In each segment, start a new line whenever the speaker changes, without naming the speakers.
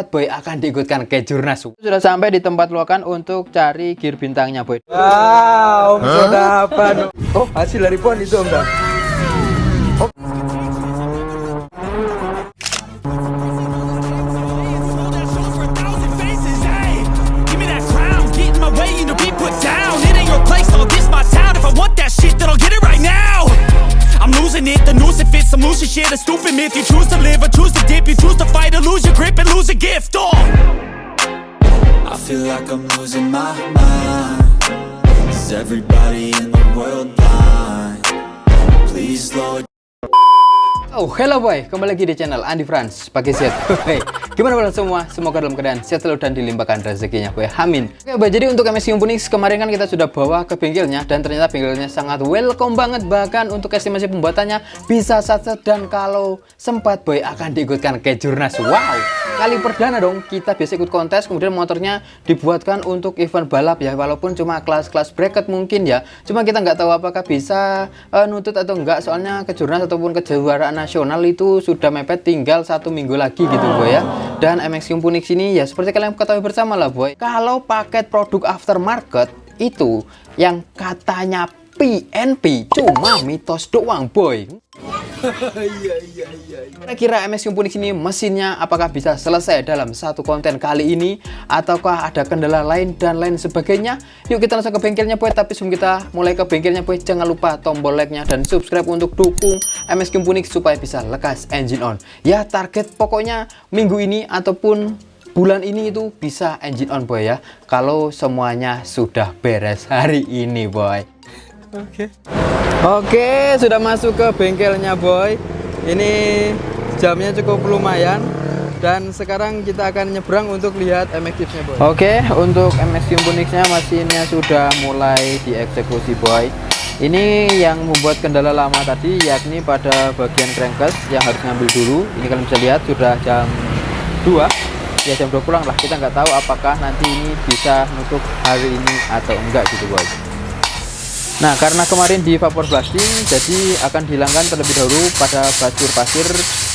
Boy akan diikutkan ke Jurnas. Sudah sampai di tempat lokan untuk cari gear bintangnya Boy.
Om sudah apa? Oh, hasil dari pon itu Om dah.
The noose it fits, some losing shit, a stupid myth. You choose to live or choose to dip, you choose to fight or lose your grip and lose a gift. Oh, I feel like I'm losing my mind. Is everybody in the world blind? Please Lord.
Oh, hello boy, kembali lagi di channel Andi Frans pakai set. Hey, gimana kalian semua? Semoga dalam keadaan sehat selalu dan dilimpahkan rezekinya, boy. Amin. Oke, boy, jadi untuk MSQ Punix kemarin kan kita sudah bawa ke bengkelnya dan ternyata bengkelnya sangat welcome banget, bahkan untuk estimasi pembuatannya bisa satset dan kalau sempat boy akan diikutkan ke Jurnas. Wow, kali perdana dong kita biasa ikut kontes, kemudian motornya dibuatkan untuk event balap ya, walaupun cuma kelas-kelas bracket mungkin ya. Cuma kita nggak tahu apakah bisa nutut atau enggak, soalnya ke Jurnas ataupun kejuaraan nasional itu sudah mepet tinggal 1 minggu lagi gitu boy ya. Dan MSQ Punix ini ya seperti kalian ketahui bersama lah boy, kalau paket produk aftermarket itu yang katanya PNP cuma mitos doang boy. Kira-kira MSQ Punix ini mesinnya apakah bisa selesai dalam satu konten kali ini ataukah ada kendala lain dan lain sebagainya? Yuk kita langsung ke bengkelnya boy. Tapi sebelum kita mulai ke bengkelnya boy, jangan lupa tombol like-nya dan subscribe untuk dukung MSQ Punix supaya bisa lekas engine on. Ya target pokoknya minggu ini ataupun bulan ini itu bisa engine on boy ya, kalau semuanya sudah beres hari ini boy. Oke, sudah masuk ke bengkelnya boy. Ini jamnya cukup lumayan dan sekarang kita akan nyebrang untuk lihat MX-nya boy. Oke, untuk MSQ Punix-nya mesinnya sudah mulai dieksekusi boy. Ini yang membuat kendala lama tadi, yakni pada bagian crankcase yang harus ngambil dulu. Ini kalian bisa lihat sudah jam 2 ya, jam 2 pulang lah. Kita nggak tahu apakah nanti ini bisa nutup hari ini atau enggak gitu boy. Nah, karena kemarin di vapor blasting, jadi akan dihilangkan terlebih dahulu pada pasir-pasir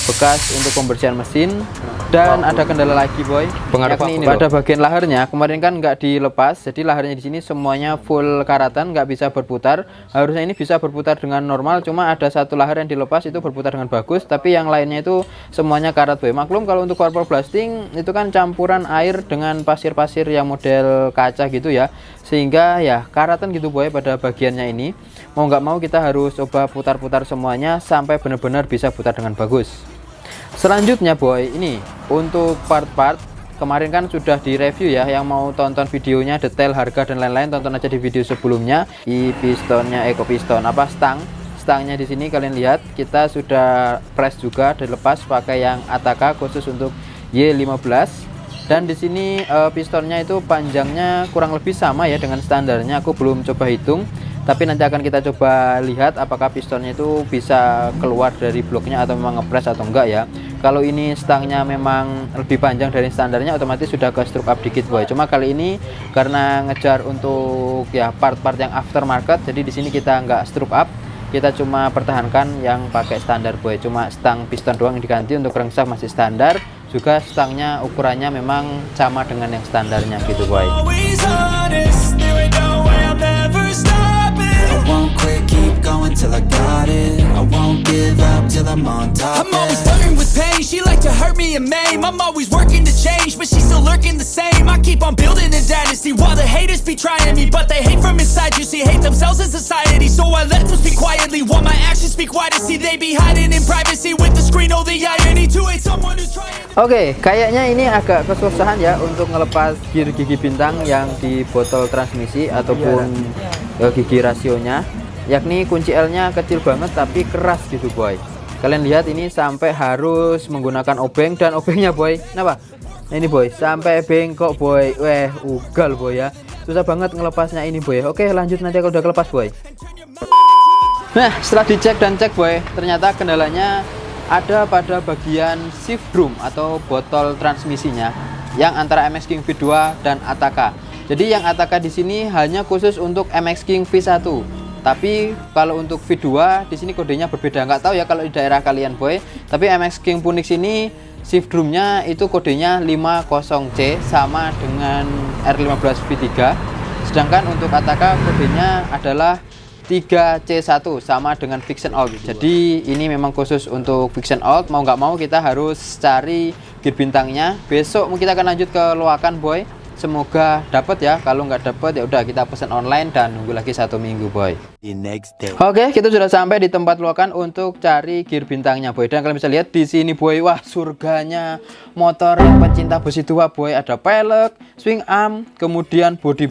bekas untuk pembersihan mesin. Dan ada kendala lagi boy, yakni ini pada bagian laharnya kemarin kan nggak dilepas, jadi laharnya di sini semuanya full karatan, nggak bisa berputar. Harusnya ini bisa berputar dengan normal, cuma ada satu lahar yang dilepas itu berputar dengan bagus, tapi yang lainnya itu semuanya karat boy. Maklum kalau untuk vapor blasting itu kan campuran air dengan pasir-pasir yang model kaca gitu ya, sehingga ya karatan gitu boy pada bagiannya ini. Mau nggak mau kita harus coba putar-putar semuanya sampai benar-benar bisa putar dengan bagus. Selanjutnya boy, ini untuk part-part kemarin kan sudah direview ya. Yang mau tonton videonya detail harga dan lain-lain, tonton aja di video sebelumnya. Di pistonnya eco piston apa stangnya di sini kalian lihat kita sudah press juga, dilepas pakai yang Ataka khusus untuk Y15. Dan di sini pistonnya itu panjangnya kurang lebih sama ya dengan standarnya. Aku belum coba hitung, tapi nanti akan kita coba lihat apakah pistonnya itu bisa keluar dari bloknya atau memang ngepres atau enggak ya. Kalau ini stangnya memang lebih panjang dari standarnya, otomatis sudah ke stroke up dikit boy. Cuma kali ini karena ngejar untuk ya part-part yang aftermarket, jadi di sini kita nggak stroke up, kita cuma pertahankan yang pakai standar boy. Cuma stang piston doang yang diganti, untuk crankshaft masih standar. Juga stangnya ukurannya memang sama dengan yang standarnya gitu boy.
Till I got it, I won't give up till I'm on top. I'm always flirting with pain, she like to hurt me and maim. I'm always working to change, but she's still lurking the same. I keep on building a dynasty while the haters be trying me, but they hate from inside. You see, hate themselves in society, so I let them speak quietly while my actions speak wider. See, they be hiding in privacy with the screen. Oh, the irony to hate someone who's trying.
Oke, kayaknya ini agak kesusahan ya untuk ngelepas gear gigi bintang yang di botol transmisi ataupun gigi rasionya. Yakni kunci L-nya kecil banget tapi keras gitu boy. Kalian lihat ini sampai harus menggunakan obeng, dan obengnya boy, kenapa? Nah ini boy, sampai bengkok boy. Weh, ugal boy ya. Susah banget ngelepasnya ini boy. Oke, lanjut nanti kalau udah kelepas boy. Nah, setelah dicek dan cek boy, ternyata kendalanya ada pada bagian shift drum atau botol transmisinya yang antara MX King V2 dan Ataka. Jadi yang Ataka di sini hanya khusus untuk MX King V1. Tapi kalau untuk V2 di sini kodenya berbeda. Nggak tahu ya kalau di daerah kalian boy. Tapi MX King Punix ini shift drumnya itu kodenya 50C sama dengan R15 V3, sedangkan untuk Ataka kodenya adalah 3C1 sama dengan Vixen Old. Jadi ini memang khusus untuk Vixen Old, mau nggak mau kita harus cari gear bintangnya. Besok kita akan lanjut ke Loakan boy, semoga dapat ya. Kalau nggak dapat ya udah kita pesan online dan nunggu lagi 1 minggu boy. Oke, kita sudah sampai di tempat Loakan untuk cari gear bintangnya boy. Dan kalian bisa lihat di sini boy, wah surganya motor yang pecinta besi tua boy. Ada pelek, swing arm, kemudian body,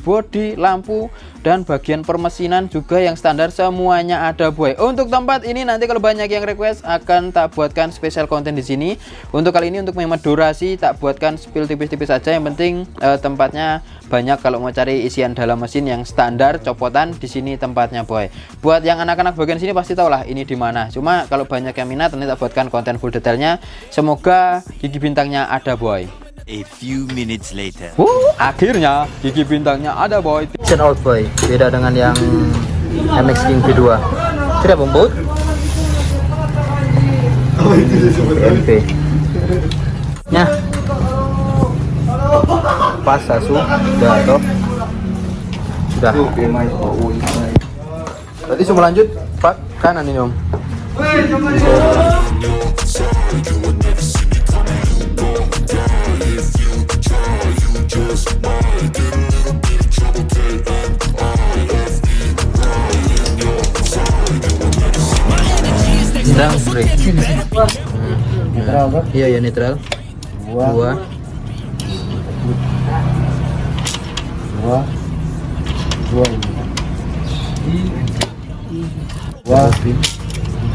lampu, dan bagian permesinan juga yang standar semuanya ada boy. Untuk tempat ini nanti kalau banyak yang request akan tak buatkan spesial konten di sini. Untuk kali ini untuk menghemat durasi tak buatkan spill tipis-tipis saja. Yang penting tempatnya banyak kalau mau cari isian dalam mesin yang standar copotan, di sini tempatnya boy. Buat yang anak-anak bagian sini pasti tahu lah ini di mana. Cuma kalau banyak yang minat nanti tak buatkan konten full detailnya. Semoga gigi bintangnya ada boy.
A few minutes later.
Akhirnya gigi bintangnya ada boy. Vixen Old boy, beda dengan yang MX King V2. Sudah bembut. MP. Nya. Pas sasu, sudah toh. Sudah. Berarti semua lanjut Pak kanan ini om. Sedang break. Netral kan? Iya ya netral. Dua.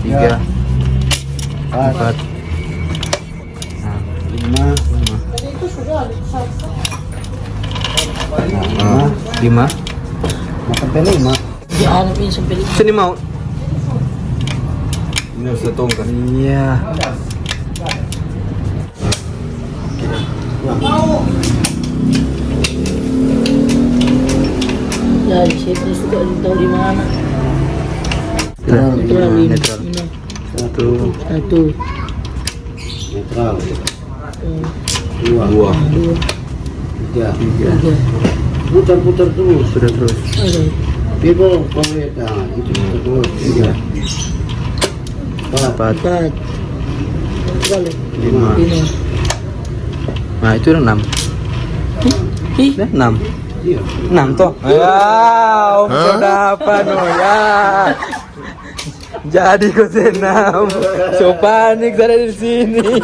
Tiga, empat, lima. Sampai 5. Sini mau. Ini harus ditongkan. Iya.
Ya, siapa suka tahu di mana?
Netral. Satu.
Netral.
Dua.
Tiga. Putar terus.
Sudah terus.
People pemerintah itu terus. Tiga.
Empat.
Kali.
5. Nah itu udah 6. Udah 6.
Iya.
6 toh. Ya, om sudah apa no ya. Jadi kau senam. So panik dari sini.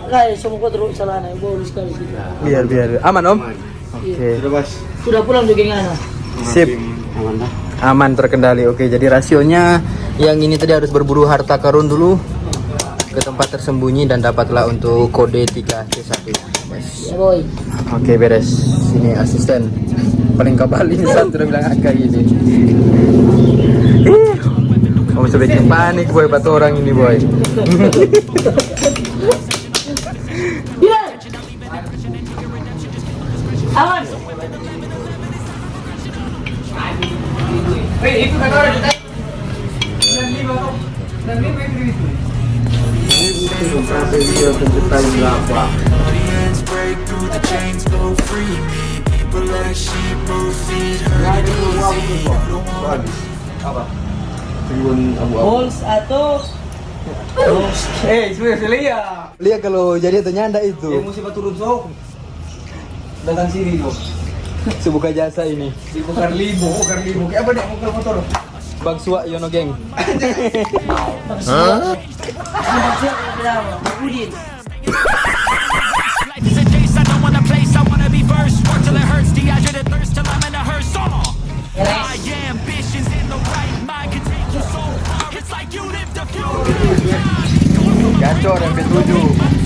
Lah, semua terus salah nih, boleh sekali sih.
Biar aman om. Oke.
Sudah Mas.
Sudah pulang joggingana.
Sip. Aman terkendali. Oke, jadi rasionya yang ini tadi harus berburu harta karun dulu ke tempat tersembunyi dan dapatlah untuk kode 3C1.
Ya boy.
Oke, beres. Sini asisten paling kabalin satu udah bilang agak gini. Kamu sudah bikin panik boy, batu orang ini boy.
Awan.
Break through the chains, go free me. People like sheep move feet, hurt
Apa? Tribun abu-abu.
Balls atau
Lihat kalau jadi ternyanda itu.
Mesti turun sok. Datang sini lo.
Sebuka jasa ini.
Bukan libo. Kayak apa deh motor?
Bang Suak Yono geng.
Life is a chase, I don't wanna place, I wanna be first. Work till it hurts, dehydrated thirst till I'm in a hearse. My ambitions in the right mind can take you so far. It's like you lived a few lives.
Gacor MP7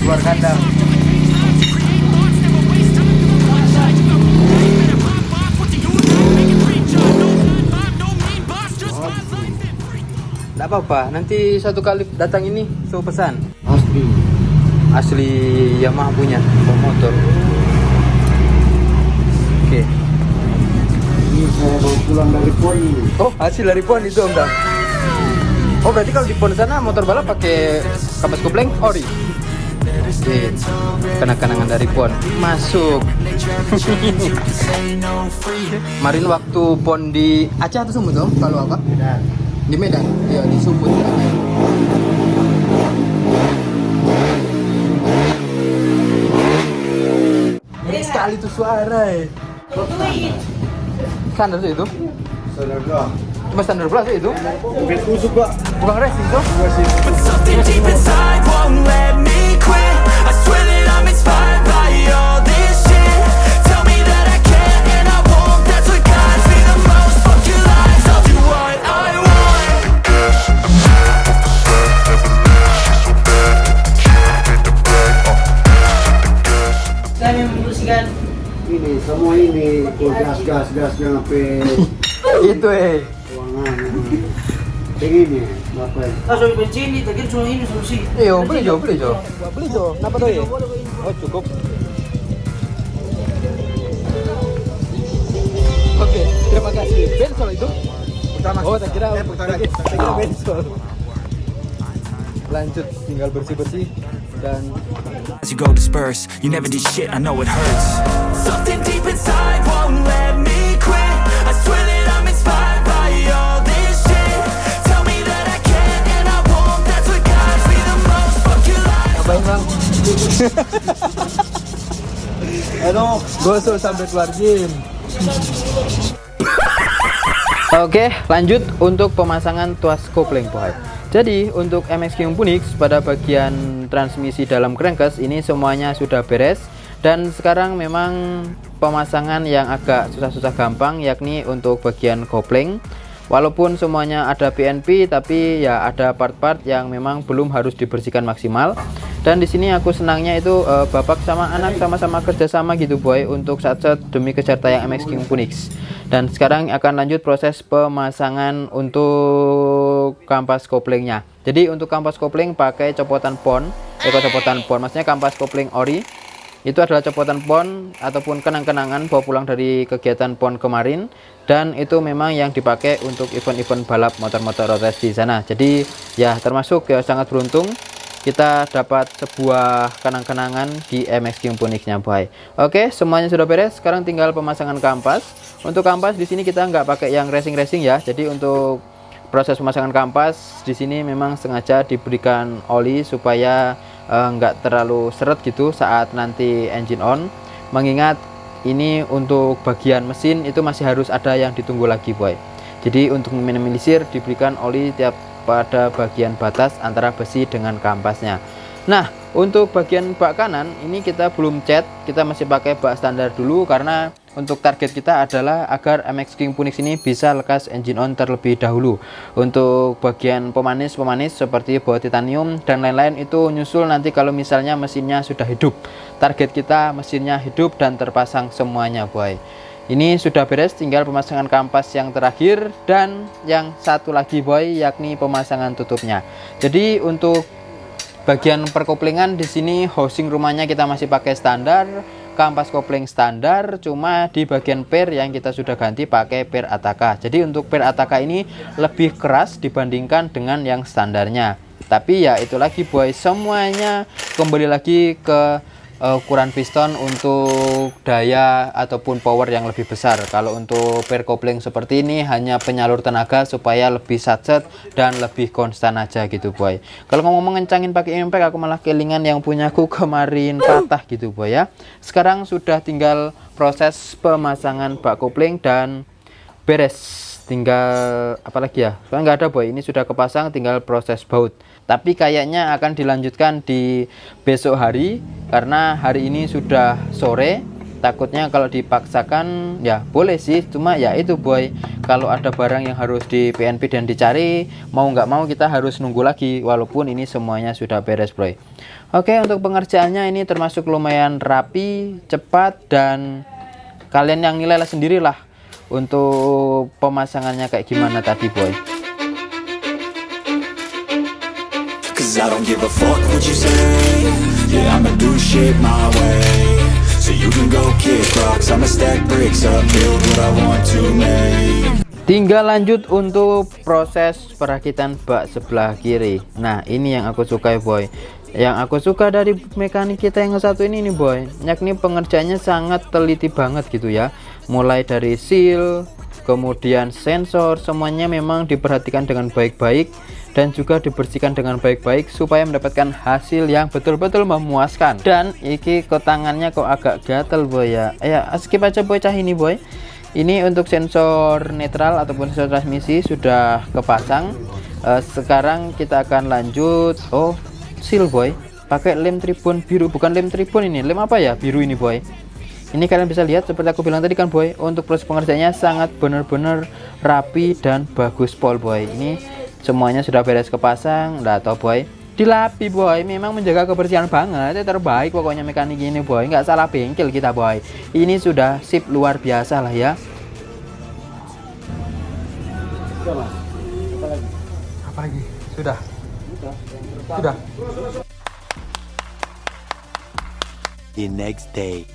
luar kandang. Nggak apa-apa, nanti satu kali datang ini so pesan. Asli Yamaha punya motor. Oke.
Ini saya baru pulang dari PON.
Oh, hasil dari PON itu om Dam. Oh, berarti kalau di PON sana motor balap pakai kapas kopling ori. kenang-kenangan dari pon masuk. Kemarin waktu pon di Aceh atau Sumut dong? Kalau apa? Di Medan. Ya di Sumut. Ini sekali tuh suara. Standar tuh itu? Cuma standar belas itu? Bukan racing tuh?
But something deep inside won't let me quit. I swear that I'm inspired by all this shit. Tell me that I can and I won't. That's what guides me the most. Fuck your lies, I'll do what I want.
Kami membersihkan
Ini semua ini gas-gasnya sampai
Itu
ruangan. Begini, bapak.
langsung bensin ini, tadi cuma ini solusi.
Iya, beli jo. Kenapa tuh ya? Oh cukup. Oke, terima kasih. Bensol itu? Oh, tak kira bensol. Lanjut, tinggal bersih-bersih dan
As you go disperse, you never did shit, I know it hurts. Something deep inside won't let me quit. I swear that I'm inspired by all this shit. Tell me that I can and I won't. That's what guides me the most. Fuck your lies.
ngapain bang? Gosok sampai keluar gym. Oke, lanjut untuk pemasangan tuas kopling boy. Jadi untuk MX King Punix pada bagian transmisi dalam crankcase ini semuanya sudah beres. Dan sekarang memang pemasangan yang agak susah-susah gampang, yakni untuk bagian kopling. Walaupun semuanya ada PNP, tapi ya ada part-part yang memang belum harus dibersihkan maksimal. Dan di sini aku senangnya itu bapak sama anak sama-sama kerjasama gitu boy, untuk satset demi kejar tayang MX King Punix. Dan sekarang akan lanjut proses pemasangan untuk kampas koplingnya. Jadi untuk kampas kopling pakai copotan pon, maksudnya kampas kopling ori. Itu adalah copotan pon ataupun kenang-kenangan bawa pulang dari kegiatan pon kemarin, dan itu memang yang dipakai untuk event-event balap motor-motor road race di sana. Jadi ya termasuk ya sangat beruntung kita dapat sebuah kenang-kenangan di MX King Punix-nya boy. Oke, semuanya sudah beres. Sekarang tinggal pemasangan kampas. Untuk kampas di sini kita nggak pakai yang racing ya. Jadi untuk proses pemasangan kampas di sini memang sengaja diberikan oli supaya nggak terlalu seret gitu saat nanti engine on. Mengingat ini untuk bagian mesin itu masih harus ada yang ditunggu lagi boy. Jadi untuk meminimalisir diberikan oli tiap pada bagian batas antara besi dengan kampasnya. Nah, untuk bagian bak kanan ini kita belum cat, kita masih pakai bak standar dulu karena untuk target kita adalah agar MX King Punix ini bisa lekas engine on terlebih dahulu. Untuk bagian pemanis seperti baut titanium dan lain-lain itu nyusul nanti kalau misalnya mesinnya sudah hidup. Target kita mesinnya hidup dan terpasang semuanya boy. Ini sudah beres, tinggal pemasangan kampas yang terakhir dan yang satu lagi boy, yakni pemasangan tutupnya. Jadi untuk bagian perkoplingan di sini housing rumahnya kita masih pakai standar, kampas kopling standar, cuma di bagian per yang kita sudah ganti pakai per Ataka. Jadi untuk per Ataka ini lebih keras dibandingkan dengan yang standarnya. Tapi ya itu lagi boy, semuanya kembali lagi ke ukuran piston untuk daya ataupun power yang lebih besar. Kalau untuk per kopling seperti ini hanya penyalur tenaga supaya lebih satset dan lebih konstan aja gitu boy. Kalau ngomong ngencangin pakai impact aku malah kelingan yang punyaku kemarin patah gitu boy ya. Sekarang sudah tinggal proses pemasangan bak kopling dan beres. Tinggal apalagi ya, soalnya nggak ada boy, ini sudah kepasang, tinggal proses baut. Tapi kayaknya akan dilanjutkan di besok hari karena hari ini sudah sore. Takutnya kalau dipaksakan ya boleh sih, cuma ya itu boy, kalau ada barang yang harus di PNP dan dicari, mau nggak mau kita harus nunggu lagi walaupun ini semuanya sudah beres boy. Oke, untuk pengerjaannya ini termasuk lumayan rapi, cepat, dan kalian yang nilai sendirilah untuk pemasangannya kayak gimana tadi boy.
Cause I don't give a fuck what you say. Yeah, I'ma do shit my way. So you can go kick rocks, I'ma stack bricks up, build what I want to make.
Tinggal lanjut untuk proses perakitan bak sebelah kiri. Nah ini yang aku sukai boy. Yang aku suka dari mekanik kita yang satu ini nih boy, yakni pengerjaannya sangat teliti banget gitu ya. Mulai dari seal, kemudian sensor, semuanya memang diperhatikan dengan baik-baik dan juga dibersihkan dengan baik-baik supaya mendapatkan hasil yang betul-betul memuaskan. Dan iki kok tangannya kok agak gatel boy ya. Ya skip aja boy cah ini boy. Ini untuk sensor netral ataupun sensor transmisi sudah kepasang. Sekarang kita akan lanjut. Oh, seal boy, pakai lem tribun biru, bukan lem tribun ini, lem apa ya, biru ini boy. Ini kalian bisa lihat seperti aku bilang tadi kan boy, untuk proses pengerjaannya sangat benar-benar rapi dan bagus pol boy. Ini semuanya sudah beres kepasang, udah tau boy, dilapi boy. Memang menjaga kebersihan banget, itu terbaik pokoknya mekanik ini boy, nggak salah bengkel kita boy. Ini sudah sip luar biasa lah ya.
Apa lagi? Sudah. Sudah.
The next day.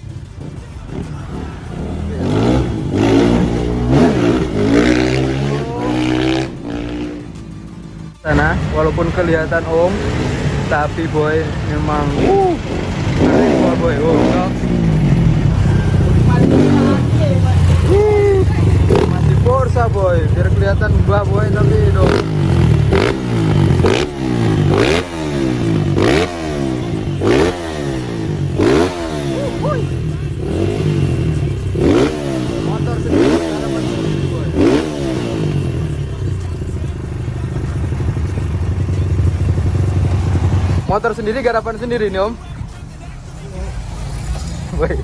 Sana, walaupun kelihatan om, tapi boy memang keren boy. Masih borsa boy, biar kelihatan mbak boy tapi dong. Motor sendiri garapan sendiri nih om. Boy,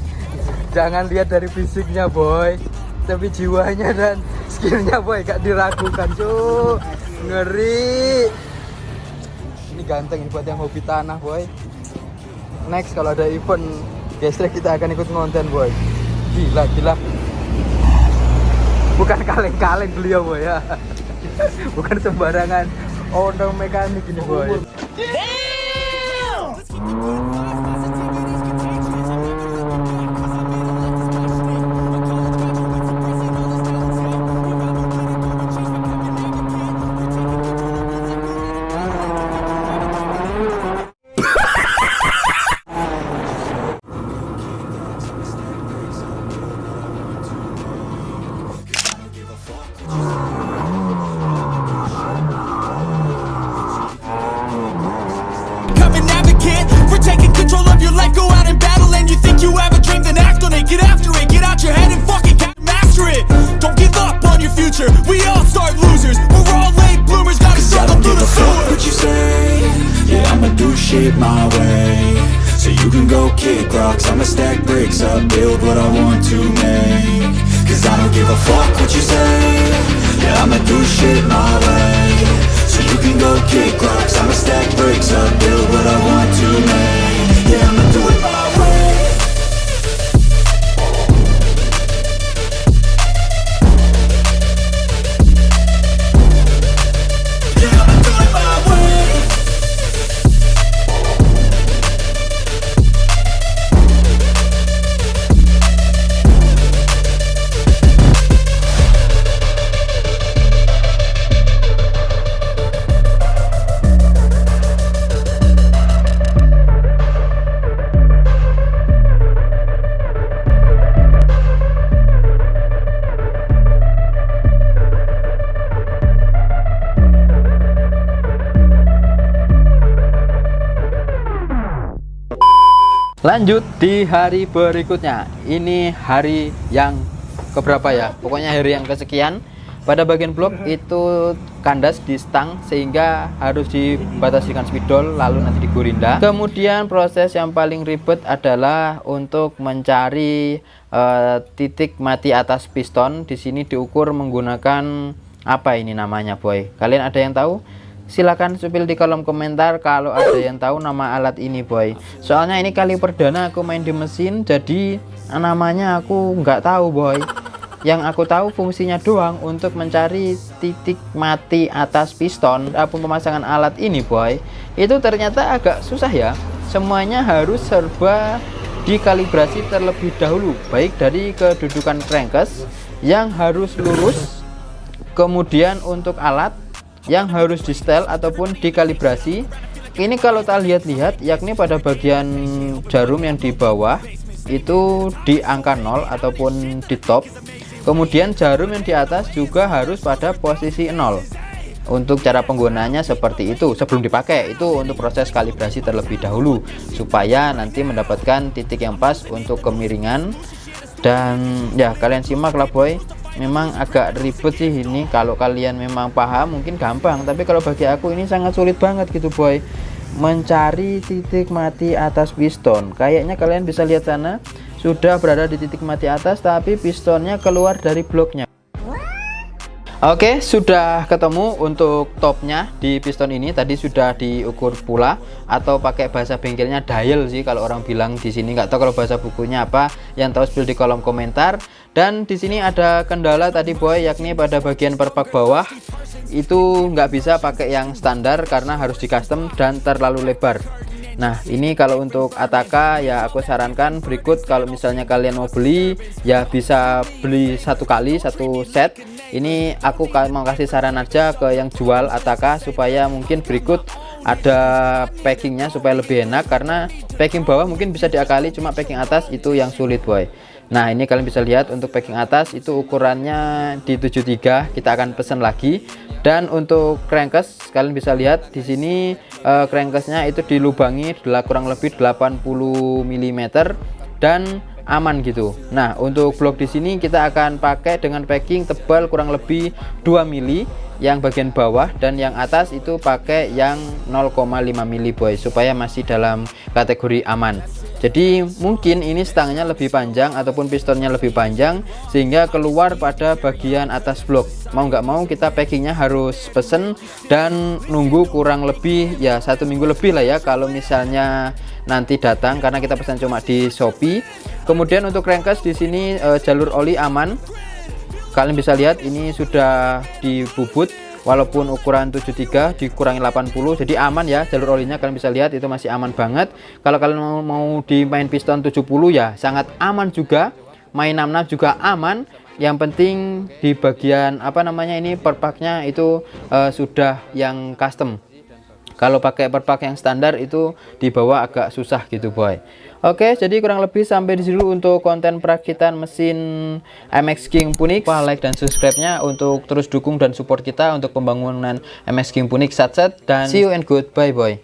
jangan lihat dari fisiknya boy, tapi jiwanya dan skillnya boy gak diragukan cuy. Ngeri. Ini ganteng ini buat yang hobi tanah boy. Next kalau ada event gestrek kita akan ikut ngonten boy. Gila. Bukan kaleng-kaleng beliau boy ya. Bukan sembarangan owner mekanik ini boy.
We all start losers, we're all late bloomers, gotta struggle through the sewer. What you say, yeah, I'ma do shit my way. So you can go kick rocks, I'ma stack bricks up, build what I want to make. Cause I don't give a fuck what you say, yeah, I'ma do shit my way. So you can go kick rocks, I'ma stack bricks up, build what I want to make. Yeah, I'ma do it my way.
Lanjut di hari berikutnya. Ini hari yang keberapa ya? Pokoknya hari yang kesekian. Pada bagian blok itu kandas di stang sehingga harus dibatasi dengan spidol lalu nanti digurinda. Kemudian proses yang paling ribet adalah untuk mencari titik mati atas piston. Di sini diukur menggunakan apa ini namanya boy? Kalian ada yang tahu? Silahkan supil di kolom komentar kalau ada yang tahu nama alat ini boy. Soalnya ini kali perdana aku main di mesin, jadi namanya aku nggak tahu boy. Yang aku tahu fungsinya doang untuk mencari titik mati atas piston. Apapun pemasangan alat ini boy, itu ternyata agak susah ya. Semuanya harus serba dikalibrasi terlebih dahulu, baik dari kedudukan crankcase yang harus lurus, kemudian untuk alat yang harus di setel ataupun dikalibrasi, ini kalau tak lihat-lihat, yakni pada bagian jarum yang di bawah itu di angka 0 ataupun di top. Kemudian jarum yang di atas juga harus pada posisi 0. Untuk cara penggunaannya seperti itu. Sebelum dipakai itu untuk proses kalibrasi terlebih dahulu supaya nanti mendapatkan titik yang pas untuk kemiringan. Dan ya kalian simak lah boy, memang agak ribet sih ini. Kalau kalian memang paham mungkin gampang, tapi kalau bagi aku ini sangat sulit banget gitu boy, mencari titik mati atas piston. Kayaknya kalian bisa lihat sana, sudah berada di titik mati atas tapi pistonnya keluar dari bloknya. Oke, sudah ketemu untuk topnya di piston ini. Tadi sudah diukur pula, atau pakai bahasa bengkelnya dial sih kalau orang bilang di sini. Nggak tahu kalau bahasa bukunya apa, yang tahu spill di kolom komentar. Dan di sini ada kendala tadi boy, yakni pada bagian perpak bawah itu nggak bisa pakai yang standar karena harus di custom dan terlalu lebar. Nah ini kalau untuk Ataka ya aku sarankan berikut, kalau misalnya kalian mau beli ya bisa beli satu kali satu set. Ini aku mau kasih saran aja ke yang jual Ataka supaya mungkin berikut ada packingnya supaya lebih enak, karena packing bawah mungkin bisa diakali, cuma packing atas itu yang sulit boy. Nah ini kalian bisa lihat untuk packing atas itu ukurannya di 73, kita akan pesan lagi. Dan untuk crankcase kalian bisa lihat di sini crankcase-nya itu dilubangi kurang lebih 80 mm dan aman gitu. Nah untuk blok di sini kita akan pakai dengan packing tebal kurang lebih 2 mili yang bagian bawah, dan yang atas itu pakai yang 0,5 mili boy, supaya masih dalam kategori aman. Jadi mungkin ini stangnya lebih panjang ataupun pistonnya lebih panjang sehingga keluar pada bagian atas blok. Mau nggak mau kita packingnya harus pesen dan nunggu kurang lebih ya 1 minggu lebih lah ya kalau misalnya nanti datang, karena kita pesan cuma di Shopee. Kemudian untuk crankcase di sini jalur oli aman. Kalian bisa lihat ini sudah dibubut, walaupun ukuran 73 dikurangi 80, jadi aman ya jalur olinya. Kalian bisa lihat itu masih aman banget. Kalau kalian mau di main piston 70 ya sangat aman juga, main 66 juga aman. Yang penting di bagian apa namanya ini perpaknya itu sudah yang custom. Kalau pakai perpak yang standar itu di bawah agak susah gitu boy. Oke, jadi kurang lebih sampai di sini untuk konten perakitan mesin MX King Punix. Like dan subscribe-nya untuk terus dukung dan support kita untuk pembangunan MX King Punix Satset. Dan see you and goodbye boy.